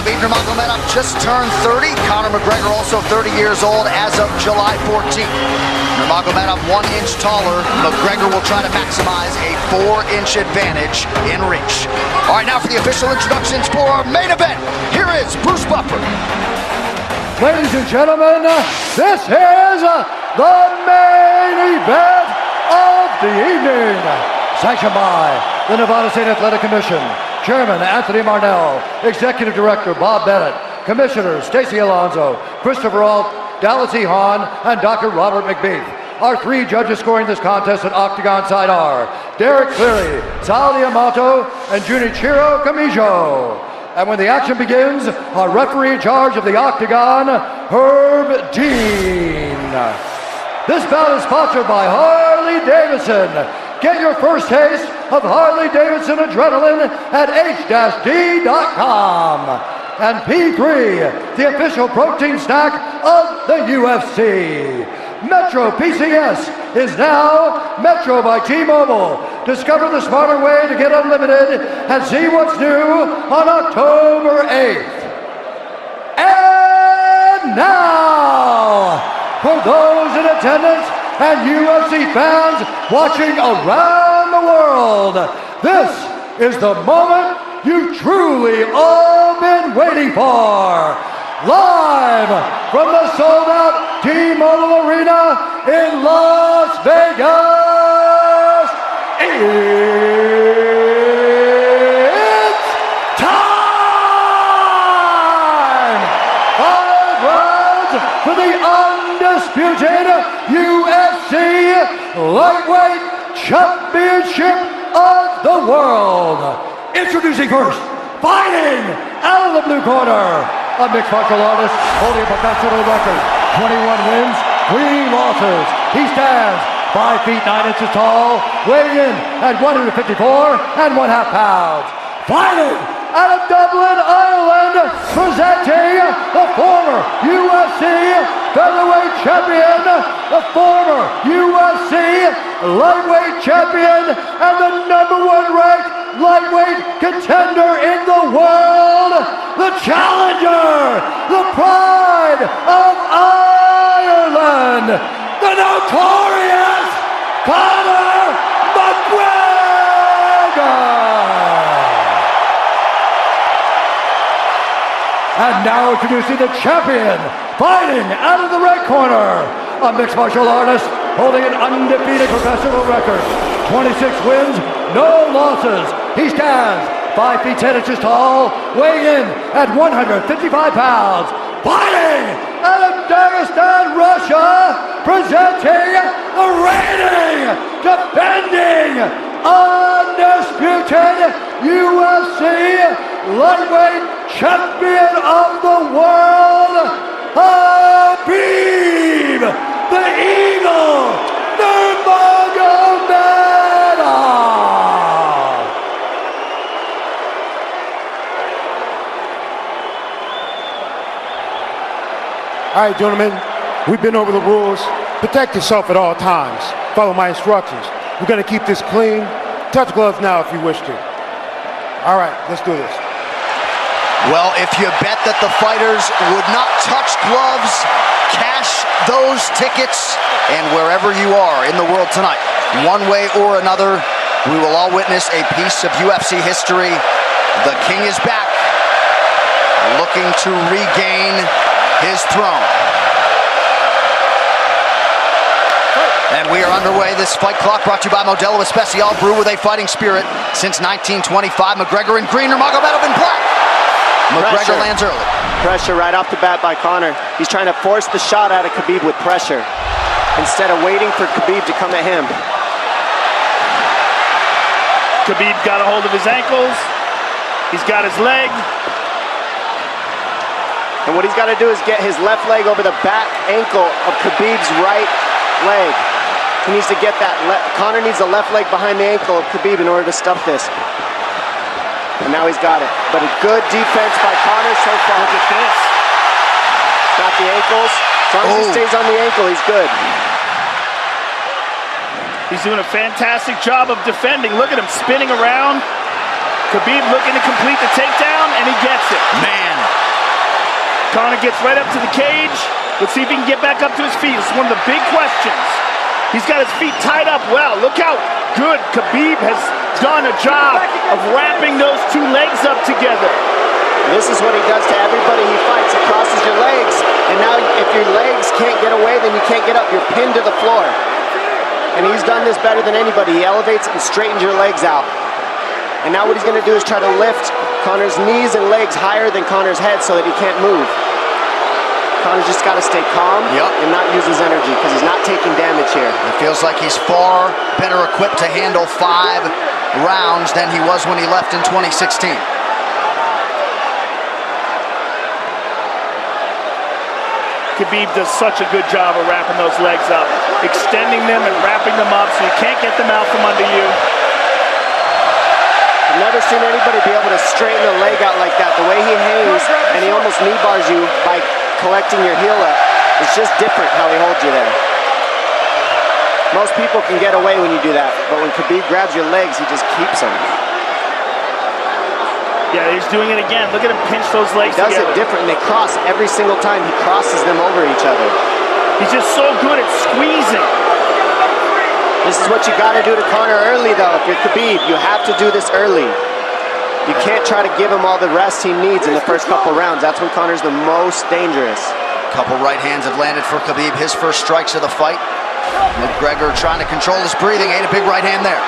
Khabib Nurmagomedov just turned 30. Conor McGregor also 30 years old as of July 14th. Nurmagomedov 1 inch taller. McGregor will try to maximize a 4-inch advantage in reach. All right, now for the official introductions for our main event. Here is Bruce Buffer. Ladies and gentlemen, this is the main event of the evening. Sanctioned by the Nevada State Athletic Commission. Chairman Anthony Marnell, Executive Director Bob Bennett, Commissioners Stacey Alonso, Christopher Alt, Dallas E. Hahn, and Dr. Robert McBeath. Our 3 judges scoring this contest at Octagon side are Derek Cleary, Sal Diamato, and Junichiro Kamijo. And when the action begins, our referee in charge of the Octagon, Herb Dean. This bout is sponsored by Harley Davidson. Get your first taste of Harley-Davidson adrenaline at h-d.com. And P3, the official protein snack of the UFC. Metro PCS is now Metro by T-Mobile. Discover the smarter way to get unlimited and see what's new on October 8th. And now, for those in attendance and UFC fans watching around the world, this is the moment you've truly all been waiting for. Live from the sold-out T-Mobile Arena in Las Vegas, it's time! 5 rounds for the undisputed UFC Lightweight Championship of the World. Introducing first, fighting out of the blue corner, a mixed martial artist holding a professional record, 21 wins, 3 losses. He stands 5 feet 9 inches tall, weighing in at 154 1/2 pounds. Fighting out of Dublin, Ireland, presenting the former UFC featherweight champion, the former UFC lightweight champion, and the #1 ranked lightweight contender in the world, the challenger, the pride of Ireland, the notorious Conor McGregor. And now introducing the champion, fighting out of the red corner, a mixed martial artist holding an undefeated professional record, 26 wins, no losses. He stands 5 feet 10 inches tall, weighing in at 155 pounds. Fighting out of Dagestan, Russia, presenting the reigning, defending, undisputed UFC lightweight champion of the world, Khabib, the Eagle, Nurmagomedov. All right, gentlemen, we've been over the rules. Protect yourself at all times. Follow my instructions. We're gonna keep this clean. Touch gloves now if you wish to. All right, let's do this. Well, if you bet that the fighters would not touch gloves, cash those tickets, and wherever you are in the world tonight, one way or another, we will all witness a piece of UFC history. The King is back, looking to regain his throne. And we are underway. This fight clock brought to you by Modelo Especial, brew with a fighting spirit since 1925. McGregor in green, Nurmagomedov in black. McGregor lands early. Pressure right off the bat by Conor. He's trying to force the shot out of Khabib with pressure instead of waiting for Khabib to come at him. Khabib got a hold of his ankles. He's got his leg. And what he's got to do is get his left leg over the back ankle of Khabib's right leg. He needs to get that. Conor needs the left leg behind the ankle of Khabib in order to stuff this. And now he's got it. But a good defense by Conor so far. Look at this. Got the ankles. As long as he stays on the ankle, he's good. He's doing a fantastic job of defending. Look at him spinning around. Khabib looking to complete the takedown, and he gets it. Man, Conor gets right up to the cage. Let's see if he can get back up to his feet. It's one of the big questions. He's got his feet tied up well. Look how good Khabib has done a job of wrapping those two legs up together. This is what he does to everybody he fights. He crosses your legs, and now if your legs can't get away, then you can't get up. You're pinned to the floor. And he's done this better than anybody. He elevates and straightens your legs out. And now what he's gonna do is try to lift Conor's knees and legs higher than Conor's head so that he can't move. Conor's just got to stay calm and not use his energy because he's not taking damage here. It feels like he's far better equipped to handle 5 rounds than he was when he left in 2016. Khabib does such a good job of wrapping those legs up, extending them and wrapping them up so you can't get them out from under you. I've never seen anybody be able to straighten a leg out like that. The way he hangs and he almost knee bars you by collecting your heel up. It's just different how he holds you there. Most people can get away when you do that, but when Khabib grabs your legs, he just keeps them. Yeah, he's doing it again. Look at him pinch those legs together. He does together. it different, and they cross every single time. He crosses them over each other. He's just so good at squeezing. This is what you got to do to Conor early, though. If you're Khabib, you have to do this early. You can't try to give him all the rest he needs in the first couple rounds. That's when Conor's the most dangerous. Couple right hands have landed for Khabib. His first strikes of the fight. McGregor trying to control his breathing. Ate a big right hand there.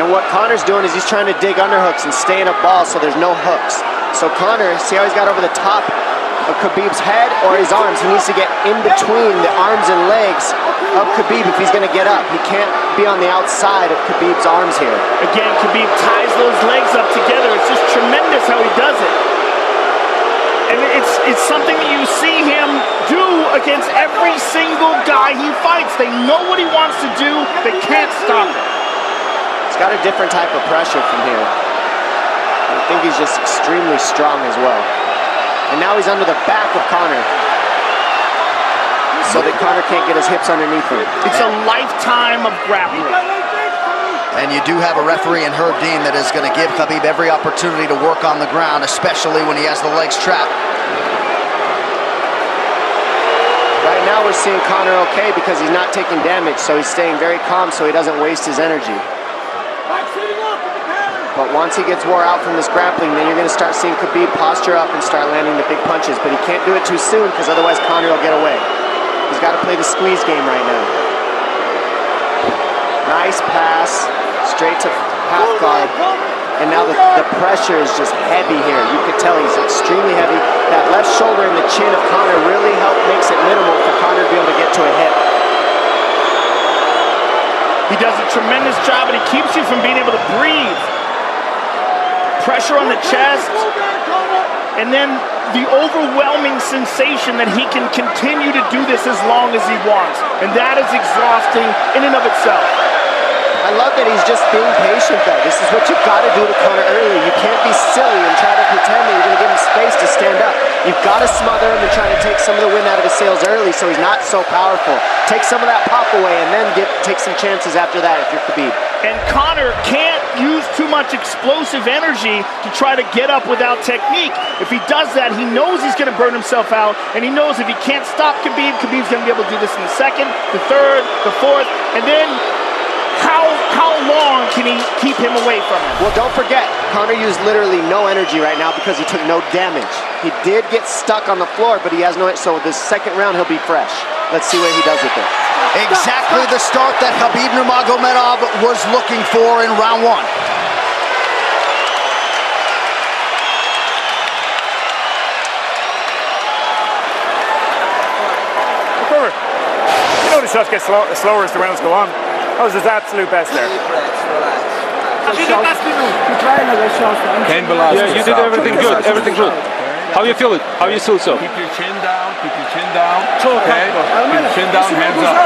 And what Conor's doing is he's trying to dig underhooks and stay in a ball so there's no hooks. So Conor, see how he's got over the top of Khabib's head or his arms? He needs to get in between the arms and legs of Khabib if he's going to get up. He can't be on the outside of Khabib's arms here. Again, Khabib ties those legs up together. It's just tremendous how he does it. And it's something that you see him do against every single guy he fights. They know what he wants to do. They can't stop it. He's got a different type of pressure from here. I think he's just extremely strong as well. And now he's under the back of Conor, so that Conor can't get his hips underneath him. It's a lifetime of grappling. And you do have a referee in Herb Dean that is going to give Khabib every opportunity to work on the ground, especially when he has the legs trapped. Right now we're seeing Conor okay because he's not taking damage, so he's staying very calm so he doesn't waste his energy. But once he gets wore out from this grappling, then you're going to start seeing Khabib posture up and start landing the big punches. But he can't do it too soon because otherwise Conor will get away. He's got to play the squeeze game right now. Nice pass, straight to half guard. And now the pressure is just heavy here. You can tell he's extremely heavy. That left shoulder and the chin of Conor really makes it minimal for Conor to be able to get to a hip. He does a tremendous job and he keeps you from being able to breathe. Pressure on the chest, and then the overwhelming sensation that he can continue to do this as long as he wants. And that is exhausting in and of itself. I love that he's just being patient, though. This is what you've got to do to Conor early. You can't be silly and try to pretend that you're going to give him space to stand up. You've got to smother him and try to take some of the wind out of his sails early so he's not so powerful. Take some of that pop away and then take some chances after that if you're Khabib. And Conor can't use too much explosive energy to try to get up without technique. If he does that, he knows he's going to burn himself out, and he knows if he can't stop Khabib, Khabib's going to be able to do this in the second, the third, the fourth, and then how long can he keep him away from him? Well, don't forget, Conor used literally no energy right now because he took no damage. He did get stuck on the floor, but he has no, so this second round he'll be fresh. Let's see what he does with it. Exactly the start that Khabib Nurmagomedov was looking for in round 1. You know the shots get slower as the rounds go on. That was his absolute best there. Yeah, you did everything good, everything good. How you feel it? How you feel so? Keep your chin down, keep your cin down. Okay? Keep your chin down, hands up.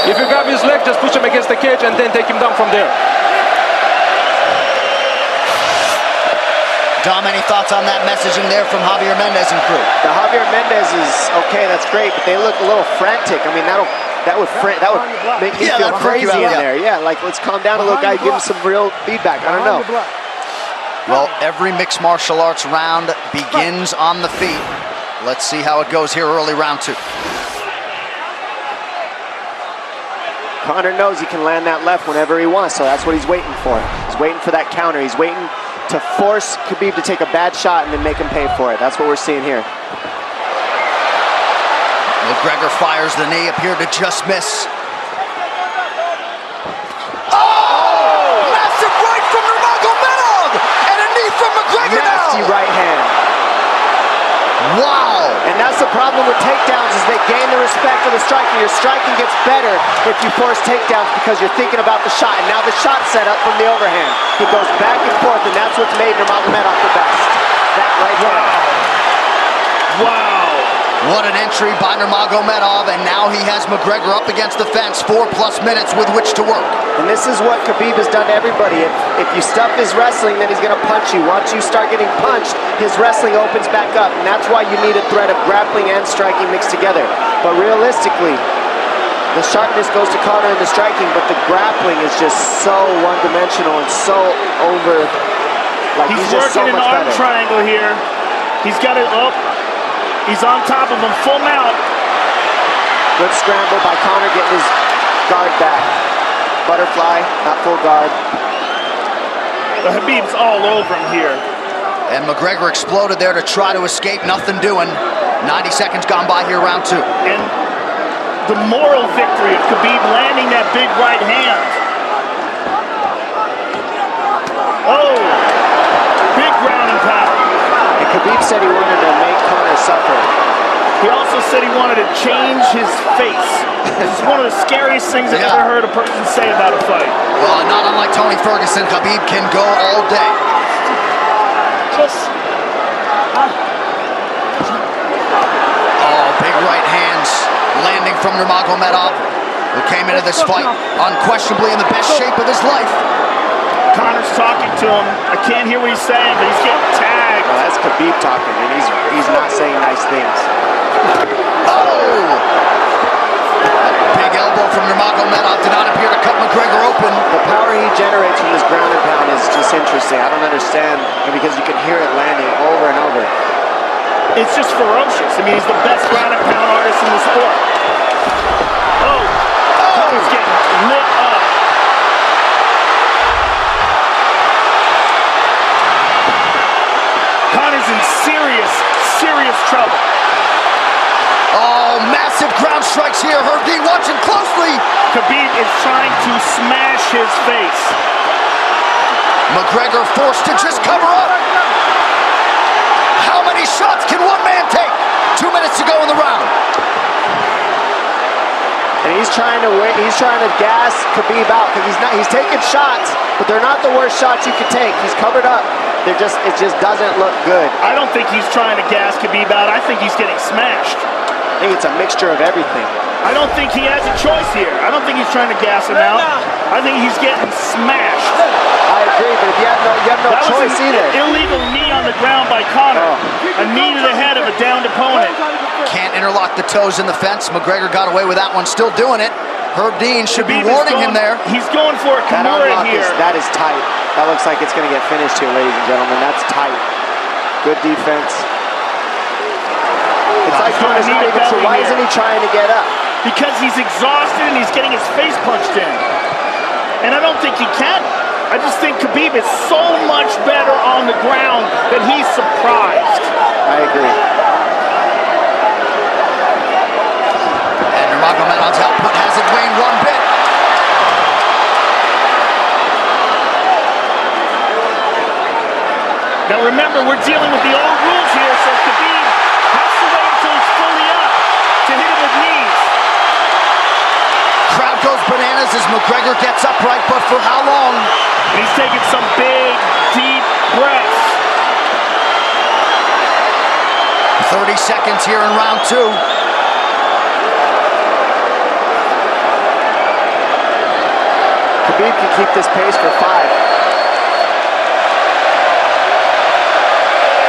If you grab his leg, just push him against the cage and then take him down from there. Dom, any thoughts on that messaging there from Javier Mendez and crew? The Javier Mendez is okay, that's great, but they look a little frantic. I mean, that would make me feel crazy in there. Yeah, like let's calm down a little guy, give him some real feedback. I don't know. Well, every mixed martial arts round begins on the feet. Let's see how it goes here early round 2. Conor knows he can land that left whenever he wants, so that's what he's waiting for. He's waiting for that counter. He's waiting to force Khabib to take a bad shot and then make him pay for it. That's what we're seeing here. McGregor fires the knee, appeared to just miss. Massive right from Nurmagomedov! And a knee from McGregor Nasty now! right hand. Wow! And that's the problem with takedowns, is they gain the respect of the striker. Your striking gets better if you force takedowns because you're thinking about the shot. And now the shot's set up from the overhand. He goes back and forth, and that's what's made Nurmagomedov the best. That right hand. Wow. What an entry by Nurmagomedov, and now he has McGregor up against the fence, 4+ minutes with which to work. And this is what Khabib has done to everybody. If you stuff his wrestling, then he's going to punch you. Once you start getting punched, his wrestling opens back up, and that's why you need a threat of grappling and striking mixed together. But realistically, the sharpness goes to Conor in the striking, but the grappling is just so one-dimensional and so over. Like He's just so working much an arm better. triangle here. He's got it up. He's on top of him, full mount. Good scramble by Conor, getting his guard back. Butterfly, not full guard. The Khabib's all over him here. And McGregor exploded there to try to escape, nothing doing. 90 seconds gone by here, round 2. And the moral victory of Khabib landing that big right hand. Oh, big ground and pound. And Khabib said he wanted to make Conor suffer. He also said he wanted to change his face. This is one of the scariest things I've ever heard a person say about a fight. Well, not unlike Tony Ferguson, Khabib can go all day. Oh, big right hands landing from Nurmagomedov, who came into this fight unquestionably in the best shape of his life. Conor's talking to him. I can't hear what he's saying, but he's getting tagged. Well, that's Khabib talking, and he's not saying nice things. Oh! Big elbow from Nurmagomedov did not appear to cut McGregor open. The power he generates from this ground and pound is just interesting. I don't understand, because you can hear it landing over and over. It's just ferocious. I mean, he's the best ground and pound artist in the sport. Oh! Conor's getting lit up. Conor's in serious trouble. Oh, massive ground strikes here. Herb Dean watching closely. Khabib is trying to smash his face. McGregor forced to just cover up. How many shots can one man take? 2 minutes to go in the round. And he's trying to gas Khabib out, because he's taking shots, but they're not the worst shots you could take. He's covered up. It just doesn't look good. I don't think he's trying to gas Khabib out. I think he's getting smashed. I think it's a mixture of everything. I don't think he has a choice here. I don't think he's trying to gas him out. I think he's getting smashed. I agree, but if you have no That choice was an either. illegal knee on the ground by Conor. A knee to the head of a downed opponent. Can't interlock the toes in the fence. McGregor got away with that one, still doing it. Herb Dean should be warning him there. He's going for a That Kimura unlock here. that is tight. That looks like it's going to get finished here, ladies and gentlemen. That's tight. Good defense. It's like Conor's not even sure. Why isn't he trying to get up? Because he's exhausted and he's getting his face punched in. And I don't think he can. I just think Khabib is so much better on the ground that he's surprised. I agree. And Nurmagomedov's output hasn't waned one bit. Now remember, we're dealing with the old rules here, so Khabib has to wait until he's fully up to hit him with knees. Crowd goes bananas as McGregor gets upright, but for how long? And he's taking some big, deep breaths. 30 seconds here in round 2. Khabib can keep this pace for 5.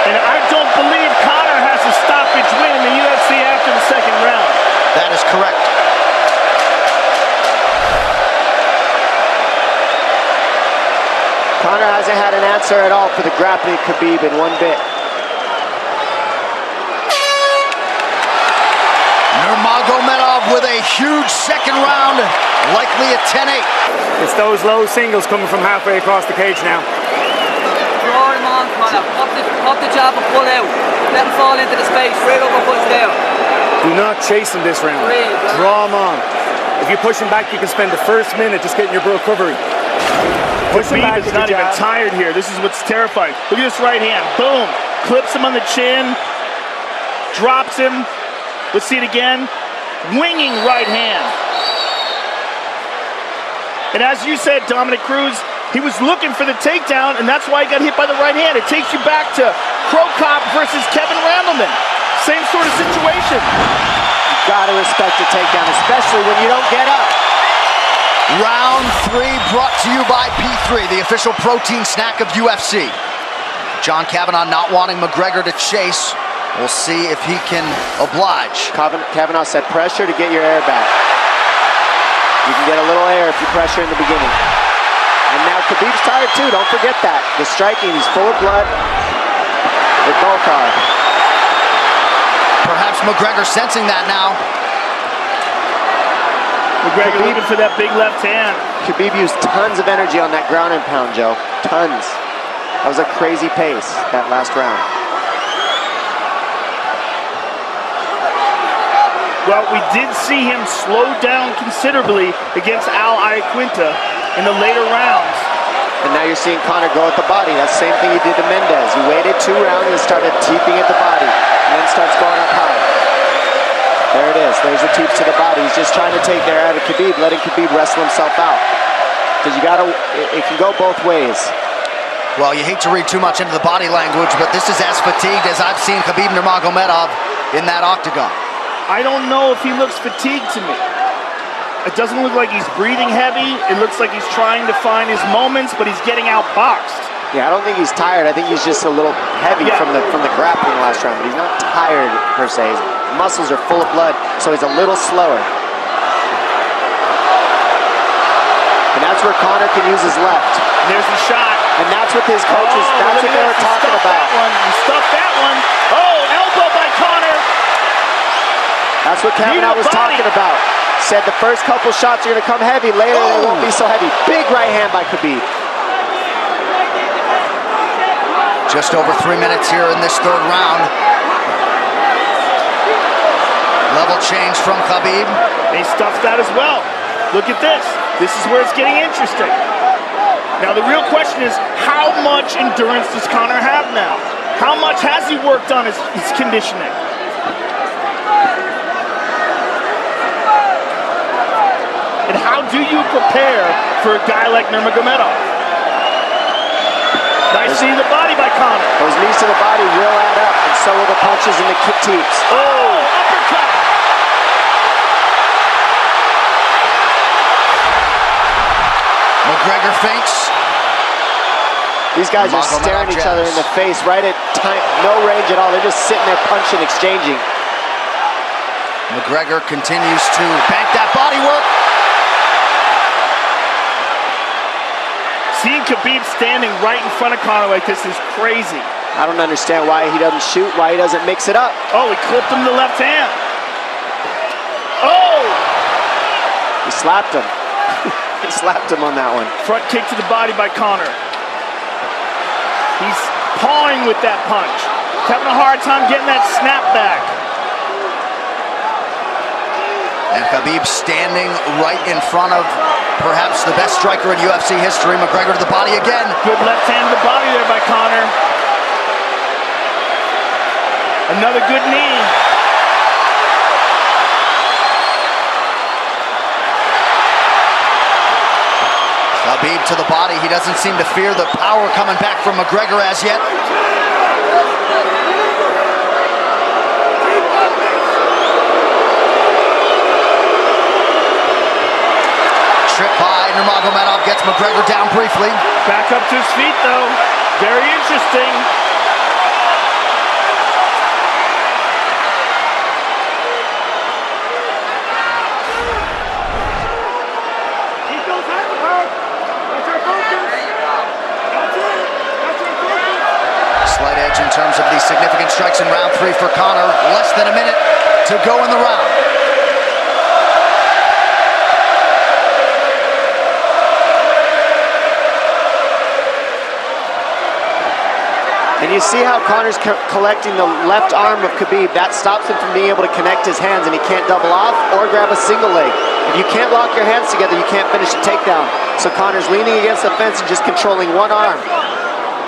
And I don't believe Conor has a stoppage win in the UFC after the second round. That is correct. Conor hasn't had an answer answer at all for the grappling Khabib in one bit. Nurmagomedov with a huge second round, likely a 10-8. It's those low singles coming from halfway across the cage now. Draw him on, Conor. Pop the jab and pull out. Let him fall into the space. Right over, push down. Do not chase him this round. Draw him on. If you push him back, you can spend the first minute just getting your recovery. Push him back. Khabib is not even tired here. This is what's terrifying. Look at this right hand. Boom. Clips him on the chin. Drops him. Let's see it again. Winging right hand. And as you said, Dominic Cruz, he was looking for the takedown, and that's why he got hit by the right hand. It takes you back to Pro Cop versus Kevin Randleman. Same sort of situation. You gotta respect the takedown, especially when you don't get up. Round 3 brought to you by P3, the official protein snack of UFC. John Kavanagh not wanting McGregor to chase. We'll see if he can oblige. Kavanagh said pressure to get your air back. You can get a little air if you pressure in the beginning. And now Khabib's tired too, don't forget that. The striking, he's full of blood. They both are. Perhaps McGregor sensing that now. McGregor looking for that big left hand. Khabib used tons of energy on that ground and pound, Joe. Tons. That was a crazy pace, that last round. Well, we did see him slow down considerably against Al Iaquinta in the later rounds. And now you're seeing Conor go at the body. That's the same thing he did to Mendez. He waited 2 rounds and started teeping at the body, and then starts going up high. There it is. There's the teeps to the body. He's just trying to take their out of Khabib, letting Khabib wrestle himself out. Because you gotta, it can go both ways. Well, you hate to read too much into the body language, but this is as fatigued as I've seen Khabib Nurmagomedov in that octagon. I don't know if he looks fatigued to me. It doesn't look like he's breathing heavy. It looks like he's trying to find his moments, but he's getting outboxed. Yeah, I don't think he's tired. I think he's just a little heavy from the grappling last round, but he's not tired per se. His muscles are full of blood, so he's a little slower. And that's where Conor can use his left. And there's the shot. And that's what his coaches, that's what they were talking about. He stuffed that one. Oh, elbow by Conor. That's what Kavanagh was talking about. Said the first couple shots are going to come heavy. Later, they won't be so heavy. Big right hand by Khabib. Just over 3 minutes here in this 3rd round. Level change from Khabib. They stuffed that as well. Look at this. This is where it's getting interesting. Now, the real question is, how much endurance does Conor have now? How much has he worked on his conditioning? And how do you prepare for a guy like Nurmagomedov? Nice seeing the body by Conor. Those knees to the body will add up, and so will the punches and the kick teeps. Oh, uppercut. McGregor feints. These guys are staring each other in the face right at time, no range at all. They're just sitting there punching, exchanging. McGregor continues to bank that body work. Seeing Khabib standing right in front of Conor like this is crazy. I don't understand why he doesn't shoot, why he doesn't mix it up. Oh, he clipped him to the left hand. Oh! He slapped him. He slapped him on that one. Front kick to the body by Conor. He's pawing with that punch. Having a hard time getting that snap back. And Khabib standing right in front of perhaps the best striker in UFC history. McGregor to the body again. Good left hand to the body there by Conor. Another good knee. Khabib to the body. He doesn't seem to fear the power coming back from McGregor as yet. Trip by Nurmagomedov gets McGregor down briefly. Back up to his feet though. Very interesting. terms of these significant strikes in round 3 for Conor. Less than a minute to go in the round. And you see how Conor's collecting the left arm of Khabib. That stops him from being able to connect his hands, and he can't double off or grab a single leg. If you can't lock your hands together, you can't finish a takedown. So Conor's leaning against the fence and just controlling one arm.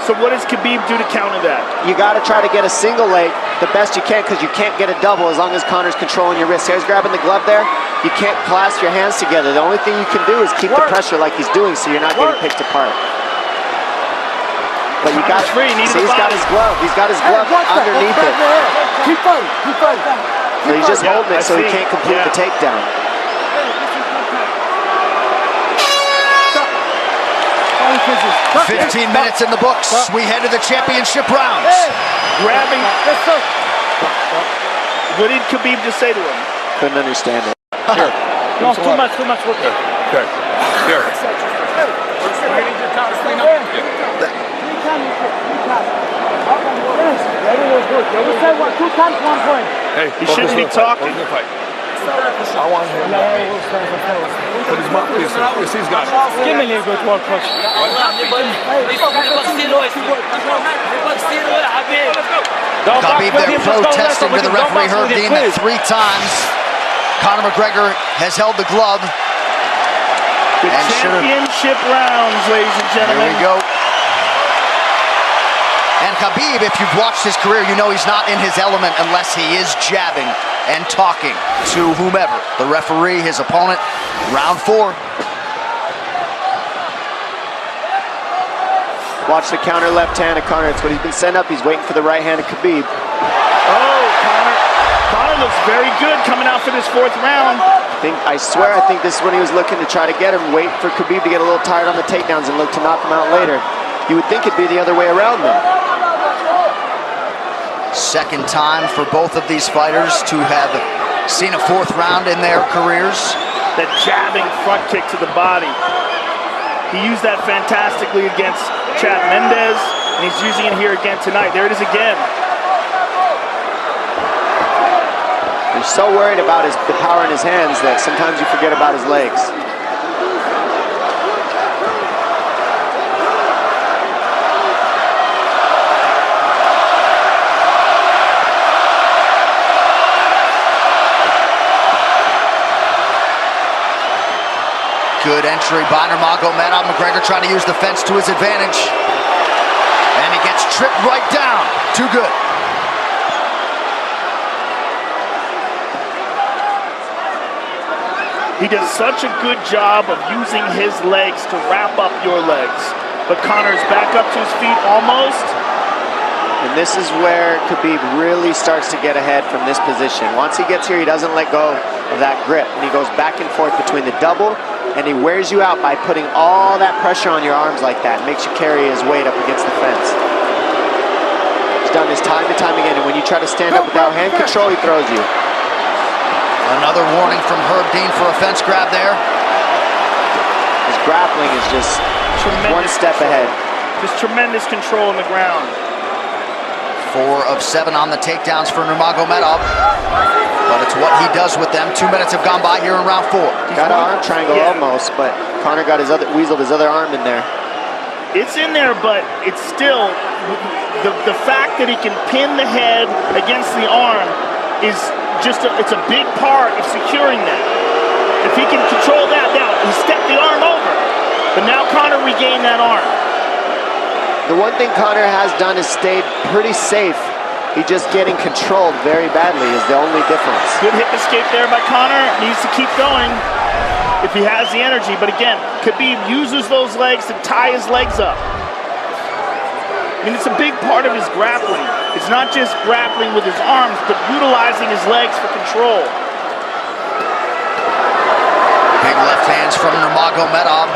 So what does Khabib do to counter that? You got to try to get a single leg the best you can, because you can't get a double as long as Conor's controlling your wrist. Here's grabbing the glove there. You can't clasp your hands together. The only thing you can do is keep the pressure like he's doing, so you're not getting picked apart. But you got free. See, he's got his glove. He's got his glove underneath it. Keep fighting, keep fighting. So he's just holding it so he can't complete the takedown. Hey. 15 minutes in the books. We head to the championship rounds. Grabbing. What did Khabib just say to him? Couldn't understand it. Here. No, too much work. Okay. Here. Hey, he shouldn't be talking. I want him to put his mouth. Yes, he's got it. Give me a little bit more push. Khabib there protesting to the referee, Herb Dean, that 3 times Conor McGregor has held the glove. The championship rounds, ladies and gentlemen. Here we go. And Khabib, if you've watched his career, you know he's not in his element unless he is jabbing and talking to whomever. The referee, his opponent, round 4. Watch the counter left hand of Conor. It's what he's been setting up. He's waiting for the right hand of Khabib. Oh, Conor looks very good coming out for this 4th round. I swear, I think this is when he was looking to try to get him, wait for Khabib to get a little tired on the takedowns and look to knock him out later. You would think it'd be the other way around, though. Second time for both of these fighters to have seen a 4th round in their careers. That jabbing front kick to the body. He used that fantastically against Chad Mendes, and he's using it here again tonight. There it is again. You're so worried about the power in his hands that sometimes you forget about his legs. Good entry by Nurmagomedov. McGregor trying to use the fence to his advantage. And he gets tripped right down. Too good. He does such a good job of using his legs to wrap up your legs. But Conor's back up to his feet almost. And this is where Khabib really starts to get ahead from this position. Once he gets here, he doesn't let go of that grip. And he goes back and forth between the double, and he wears you out by putting all that pressure on your arms like that. Makes you carry his weight up against the fence. He's done this time and time again, and when you try to stand up without hand control, he throws you. Another warning from Herb Dean for a fence grab there. His grappling is just one step ahead. Just tremendous control on the ground. 4 of 7 on the takedowns for Nurmagomedov. But it's what he does with them. 2 minutes have gone by here in round 4. Got an arm triangle almost, but Conor got weaseled his other arm in there. It's in there, but it's still, the fact that he can pin the head against the arm is just, it's a big part of securing that. If he can control that, now he stepped the arm over. But now Conor regained that arm. The one thing Conor has done is stayed pretty safe. He's just getting controlled very badly is the only difference. Good hip escape there by Conor. Needs to keep going if he has the energy. But again, Khabib uses those legs to tie his legs up. I mean, it's a big part of his grappling. It's not just grappling with his arms, but utilizing his legs for control. Big left hands from Nurmagomedov.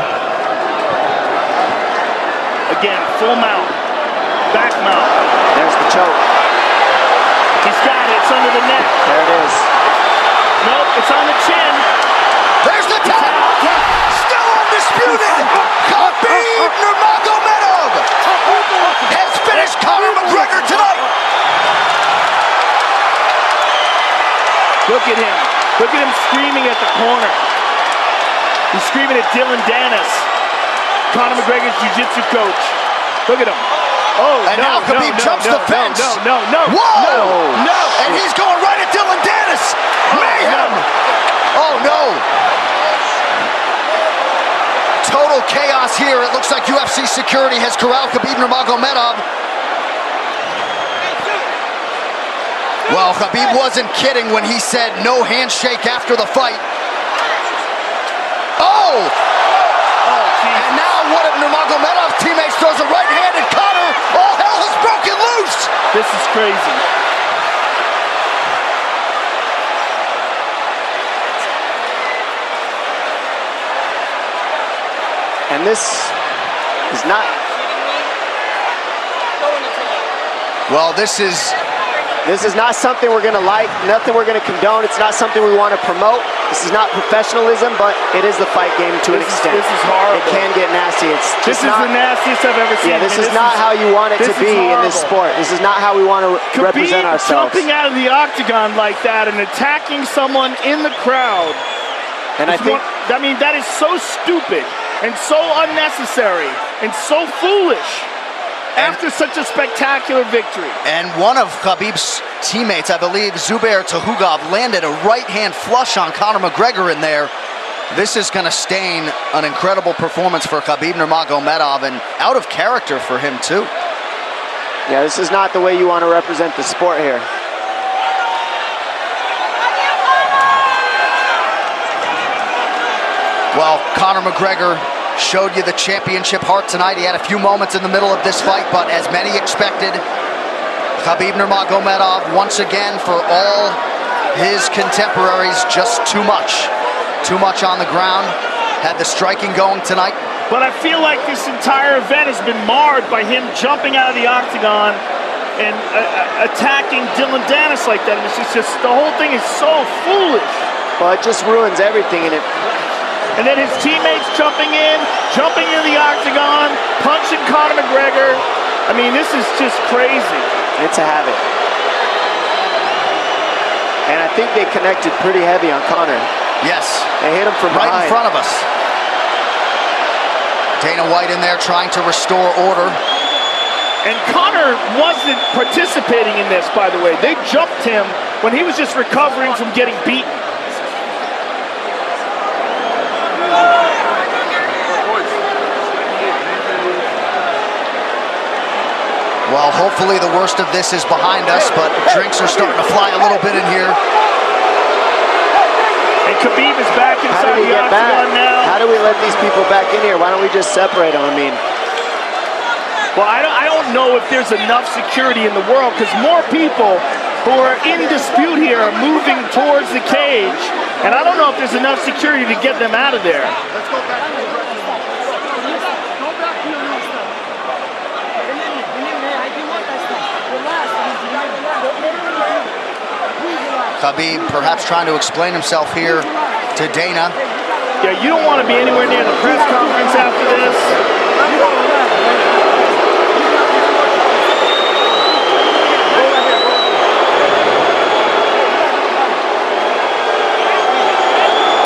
Again, full mount, back mount. There's the choke. He's got it, it's under the neck. There it is. Nope, it's on the chin. There's the tap! Still undisputed! Khabib Nurmagomedov has finished Conor McGregor tonight! Look at him. Look at him screaming at the corner. He's screaming at Dylan Dennis, Conor McGregor's jiu-jitsu coach. Look at him. Oh, and now Khabib jumps the fence. No. Whoa! No! And he's going right at Dylan Dennis. Mayhem! Oh, no. Total chaos here. It looks like UFC security has corralled Khabib Nurmagomedov. Well, Khabib wasn't kidding when he said no handshake after the fight. Oh! And now one of Nurmagomedov's teammates throws a right hand at Conor. All hell has broken loose! This is crazy. And this is not... Well, this is not something we're going to like, nothing we're going to condone. It's not something we want to promote. This is not professionalism, but it is the fight game to an extent. This is horrible. It can get nasty. This is the nastiest I've ever seen. Yeah, this is not how you want it to be in this sport. This is not how we want to represent ourselves. Jumping out of the octagon like that and attacking someone in the crowd. And I mean, that is so stupid and so unnecessary and so foolish. After such a spectacular victory. And one of Khabib's teammates, I believe Zubair Tuhugov, landed a right-hand flush on Conor McGregor in there. This is going to stain an incredible performance for Khabib Nurmagomedov, and out of character for him too. Yeah, this is not the way you want to represent the sport here. Well, Conor McGregor showed you the championship heart tonight. He had a few moments in the middle of this fight, but as many expected, Khabib Nurmagomedov, once again, for all his contemporaries, just too much. Too much on the ground. Had the striking going tonight. But I feel like this entire event has been marred by him jumping out of the octagon and attacking Dylan Dennis like that. And it's just the whole thing is so foolish. Well, it just ruins everything in it. And then his teammates jumping into the octagon, punching Conor McGregor. I mean, this is just crazy. It's a habit. And I think they connected pretty heavy on Conor. Yes. They hit him from right behind. in front of us. Dana White in there trying to restore order. And Conor wasn't participating in this, by the way. They jumped him when he was just recovering from getting beaten. Well, hopefully the worst of this is behind us, but drinks are starting to fly a little bit in here. And Khabib is back inside the octagon now. How do we let these people back in here? Why don't we just separate them? I mean, well, I don't know if there's enough security in the world, because more people who are in dispute here are moving towards the cage, and I don't know if there's enough security to get them out of there. Let's go back to the ground. Khabib perhaps trying to explain himself here to Dana. Yeah, you don't want to be anywhere near the press conference after this.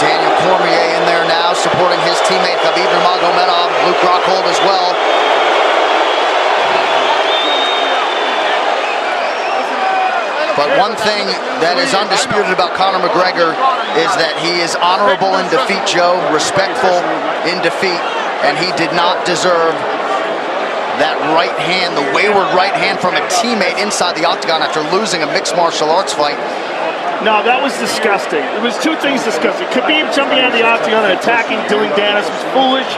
Daniel Cormier in there now, supporting his teammate Khabib Nurmagomedov, Luke Rockhold as well. But one thing that is undisputed about Conor McGregor is that he is honorable in defeat, Joe, respectful in defeat, and he did not deserve that right hand, the wayward right hand from a teammate inside the octagon after losing a mixed martial arts fight. No, that was disgusting. It was two things disgusting. Khabib jumping out of the octagon and attacking Dylan Dennis was foolish.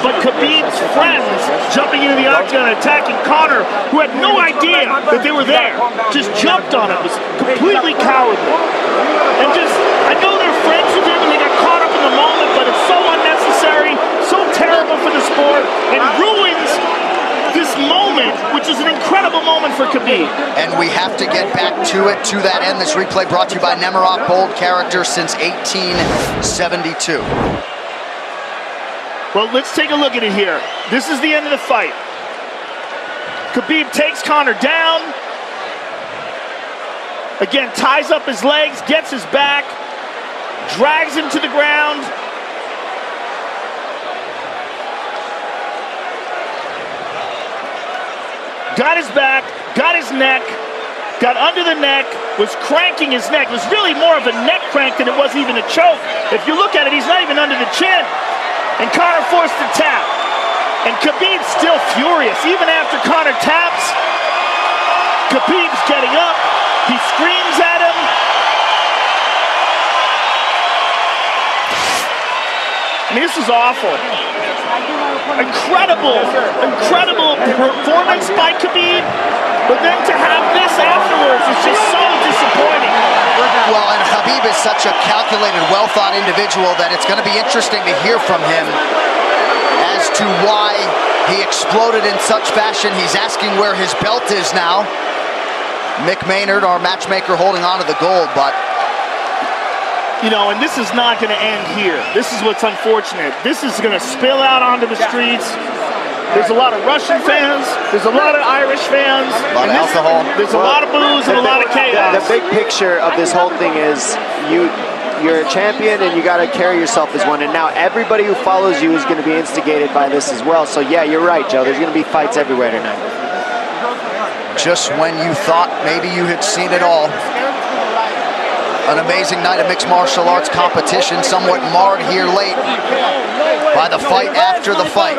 But Khabib's friends jumping into the octagon and attacking Conor, who had no idea that they were there, just jumped on it. It was completely cowardly. And just, I know they're friends with him and they got caught up in the moment, but it's so unnecessary, so terrible for the sport, and ruins this moment, which is an incredible moment for Khabib. And we have to get back to it, to that end. This replay brought to you by Nemiroff, bold character since 1872. Well, let's take a look at it here. This is the end of the fight. Khabib takes Conor down. Again, ties up his legs, gets his back, drags him to the ground. Got his back, got his neck, got under the neck, was cranking his neck. It was really more of a neck crank than it was even a choke. If you look at it, he's not even under the chin. And Conor forced the tap. And Khabib's still furious. Even after Conor taps, Khabib's getting up. He screams at him. I mean, this is awful. Incredible performance by Khabib, but then to have this afterwards is just so disappointing. Well, and Khabib is such a calculated, well-thought individual that it's going to be interesting to hear from him as to why he exploded in such fashion. He's asking where his belt is now. Mick Maynard, our matchmaker, holding on to the gold, but you know, and this is not going to end here. This is what's unfortunate. This is going to spill out onto the streets. There's a lot of Russian fans. There's a lot of Irish fans. A lot of alcohol. There's a lot of booze and a lot of chaos. The big picture of this whole thing is you're a champion and you got to carry yourself as one. And now everybody who follows you is going to be instigated by this as well. So yeah, you're right, Joe. There's going to be fights everywhere tonight. Just when you thought maybe you had seen it all. An amazing night of mixed martial arts competition, somewhat marred here late by the fight after the fight.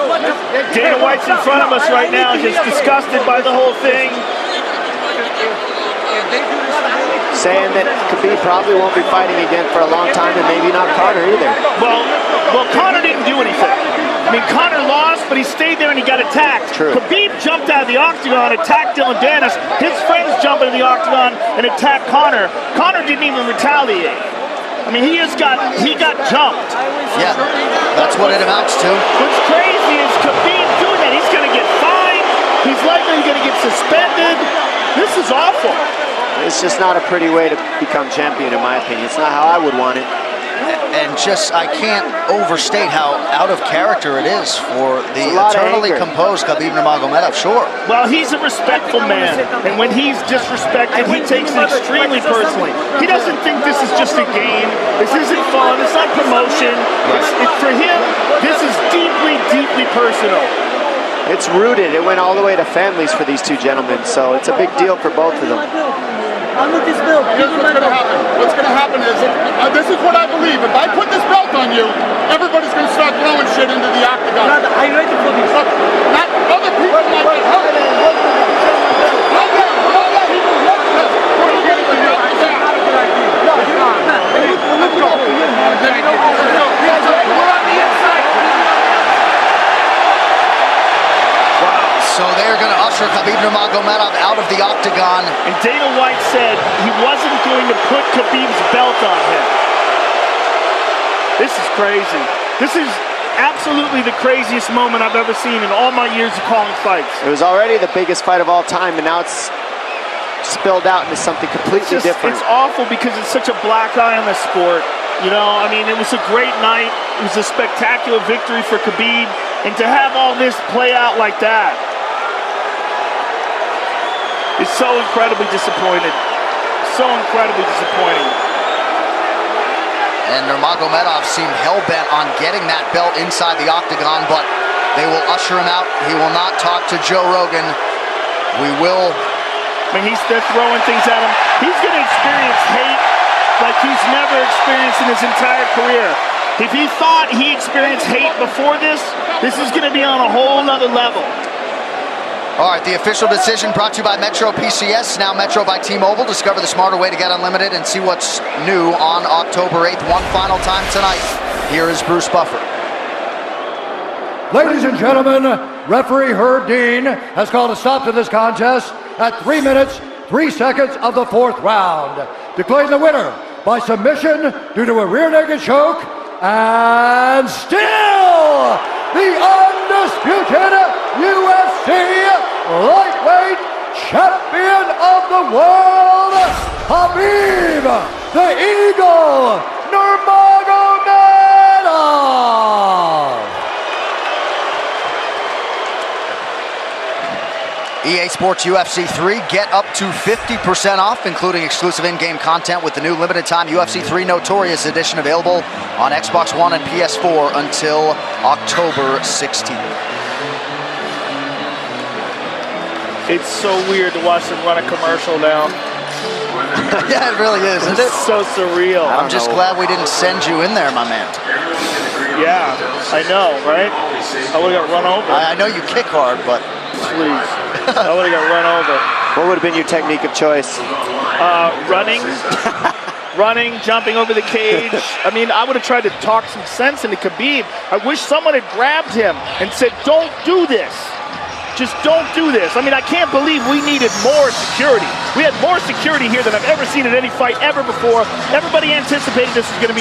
Dana White's in front of us right now, just disgusted by the whole thing. Saying that Khabib probably won't be fighting again for a long time, and maybe not Conor either. Well, Conor didn't do anything. I mean, Conor lost, but he stayed there and he got attacked. True. Khabib jumped out of the octagon, attacked Dylan Dennis. His friends jumped into the octagon and attacked Conor. Conor didn't even retaliate. I mean, he got jumped. Yeah, that's what it amounts to. What's crazy is Khabib doing that. He's going to get fined. He's likely going to get suspended. This is awful. It's just not a pretty way to become champion, in my opinion. It's not how I would want it. And just, I can't overstate how out of character it is for the eternally composed Khabib Nurmagomedov, sure. Well, he's a respectful man, and when he's disrespected, he takes it extremely personally. He doesn't think this is just a game. This isn't fun. It's not promotion. For him, this is deeply, deeply personal. It's rooted. It went all the way to families for these two gentlemen, so it's a big deal for both of them. Here's what's going to happen. What's going to happen is, this is what I believe. If I put this belt on you, everybody's going to start throwing shit into the octagon. Are you ready for this? Not other people might get hurt. So they're going to usher Khabib Nurmagomedov out of the octagon. And Dana White said he wasn't going to put Khabib's belt on him. This is crazy. This is absolutely the craziest moment I've ever seen in all my years of calling fights. It was already the biggest fight of all time, and now it's spilled out into something completely different. It's awful because it's such a black eye on the sport. You know, I mean, it was a great night. It was a spectacular victory for Khabib. And to have all this play out like that, is so incredibly disappointed. So incredibly disappointing. And Nurmagomedov seemed hell-bent on getting that belt inside the octagon, but they will usher him out. He will not talk to Joe Rogan. I mean, they're throwing things at him. He's going to experience hate like he's never experienced in his entire career. If he thought he experienced hate before this is going to be on a whole nother level. All right, the official decision brought to you by Metro PCS, now Metro by T-Mobile. Discover the smarter way to get unlimited and see what's new on October 8th. One final time tonight. Here is Bruce Buffer. Ladies and gentlemen, referee Herb Dean has called a stop to this contest at 3 minutes, 3 seconds of the 4th round. Declaring the winner by submission due to a rear naked choke, and still the undisputed UFC lightweight champion of the world, Khabib the Eagle Nurmagomedov. EA Sports UFC 3, get up to 50% off, including exclusive in-game content with the new limited-time UFC 3 Notorious Edition available on Xbox One and PS4 until October 16th. It's so weird to watch them run a commercial now. Yeah, it really is, isn't it? It's so surreal. I'm just glad we didn't send you in there, my man. Yeah, I know, right? I would have got run over. I know you kick hard, but... Please. I would have got run over. What would have been your technique of choice? Running, jumping over the cage. I mean, I would have tried to talk some sense into Khabib. I wish someone had grabbed him and said, don't do this. Just don't do this. I mean, I can't believe we needed more security. We had more security here than I've ever seen at any fight ever before. Everybody anticipated this was going to be